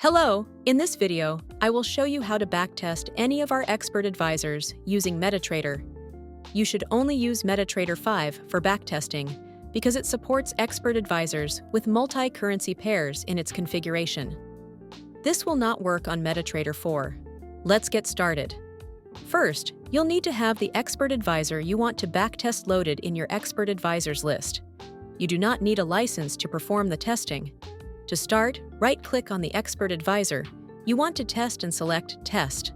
Hello! In this video, I will show you how to backtest any of our expert advisors using MetaTrader. You should only use MetaTrader 5 for backtesting because it supports expert advisors with multi-currency pairs in its configuration. This will not work on MetaTrader 4. Let's get started. First, you'll need to have the expert advisor you want to backtest loaded in your expert advisors list. You do not need a license to perform the testing. To start, right-click on the expert advisor you want to test and select Test.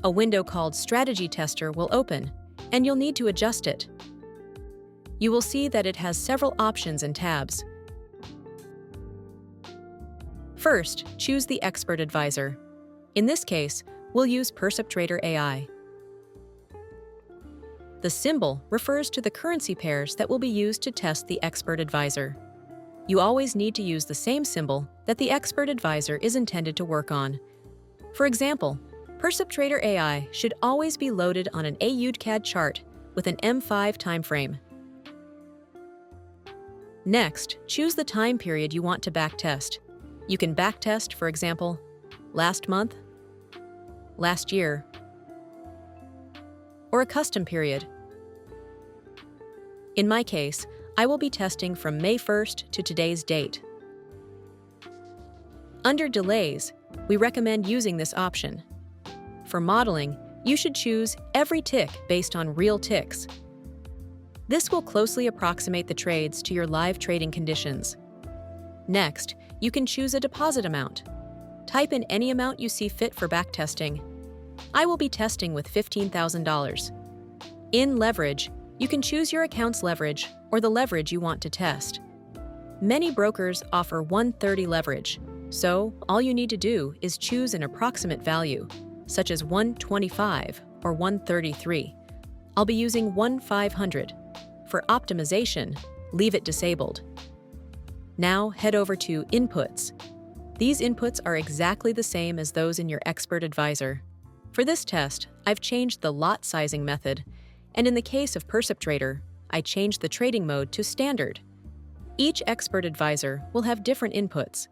A window called Strategy Tester will open, and you'll need to adjust it. You will see that it has several options and tabs. First, choose the expert advisor. In this case, we'll use Perceptrader AI. The symbol refers to the currency pairs that will be used to test the expert advisor. You always need to use the same symbol that the expert advisor is intended to work on. For example, Perceptrader AI should always be loaded on an AUDCAD chart with an M5 timeframe. Next, choose the time period you want to backtest. You can backtest, for example, last month, last year, or a custom period. In my case, I will be testing from May 1st to today's date. Under Delays, we recommend using this option. For modeling, you should choose every tick based on real ticks. This will closely approximate the trades to your live trading conditions. Next, you can choose a deposit amount. Type in any amount you see fit for backtesting. I will be testing with $15,000. In Leverage, you can choose your account's leverage or the leverage you want to test. Many brokers offer 130 leverage, so all you need to do is choose an approximate value, such as 125 or 133. I'll be using 1,500. For optimization, leave it disabled. Now head over to Inputs. These inputs are exactly the same as those in your expert advisor. For this test, I've changed the lot sizing method, and in the case of Perceptrader, I changed the trading mode to Standard. Each expert advisor will have different inputs.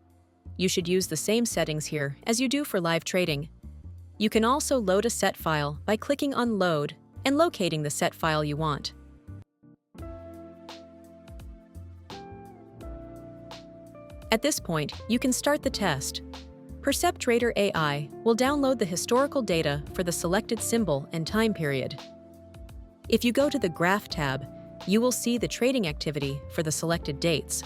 You should use the same settings here as you do for live trading. You can also load a set file by clicking on Load and locating the set file you want. At this point, you can start the test. Perceptrader AI will download the historical data for the selected symbol and time period. If you go to the Graph tab, you will see the trading activity for the selected dates.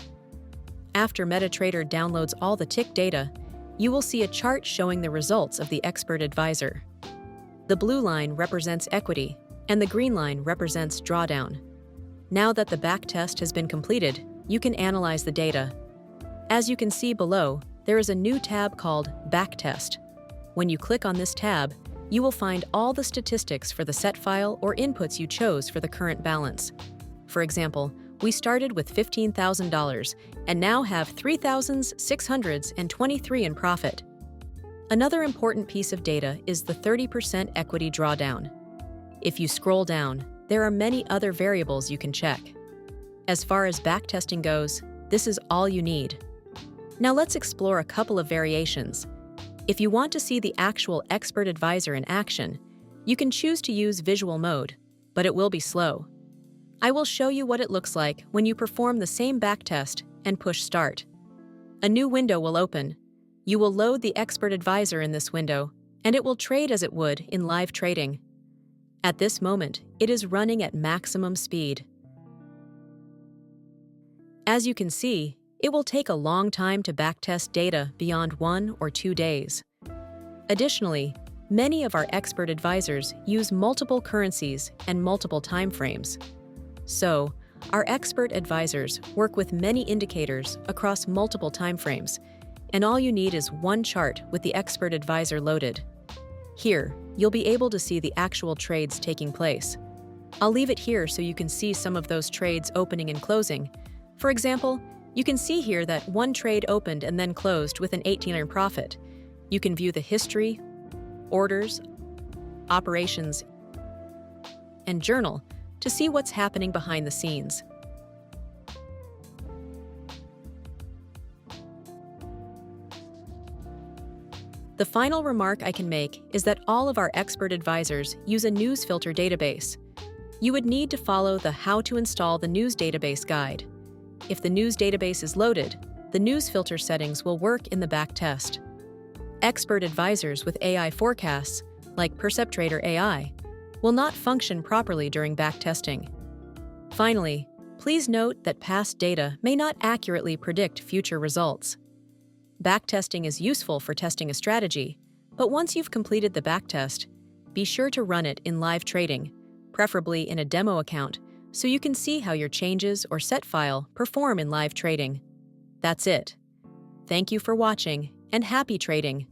After MetaTrader downloads all the tick data, you will see a chart showing the results of the expert advisor. The blue line represents equity, and the green line represents drawdown. Now that the backtest has been completed, you can analyze the data. As you can see below, there is a new tab called Backtest. When you click on this tab, you will find all the statistics for the set file or inputs you chose for the current balance. For example, we started with $15,000 and now have $3,623 in profit. Another important piece of data is the 30% equity drawdown. If you scroll down, there are many other variables you can check. As far as backtesting goes, this is all you need. Now let's explore a couple of variations. If you want to see the actual expert advisor in action, you can choose to use visual mode, but it will be slow. I will show you what it looks like when you perform the same backtest and push Start. A new window will open. You will load the expert advisor in this window, and it will trade as it would in live trading. At this moment, it is running at maximum speed. As you can see, it will take a long time to backtest data beyond 1 or 2 days. Additionally, many of our expert advisors use multiple currencies and multiple timeframes. So, our expert advisors work with many indicators across multiple timeframes, and all you need is one chart with the expert advisor loaded. Here, you'll be able to see the actual trades taking place. I'll leave it here so you can see some of those trades opening and closing. For example, you can see here that one trade opened and then closed with an 18 profit. You can view the history, orders, operations, and journal to see what's happening behind the scenes. The final remark I can make is that all of our expert advisors use a news filter database. You would need to follow the How to Install the News Database guide. If the news database is loaded, the news filter settings will work in the backtest. Expert advisors with AI forecasts, like Perceptrader AI, will not function properly during backtesting. Finally, please note that past data may not accurately predict future results. Backtesting is useful for testing a strategy, but once you've completed the backtest, be sure to run it in live trading, preferably in a demo account, so you can see how your changes or set file perform in live trading. That's it. Thank you for watching, and happy trading!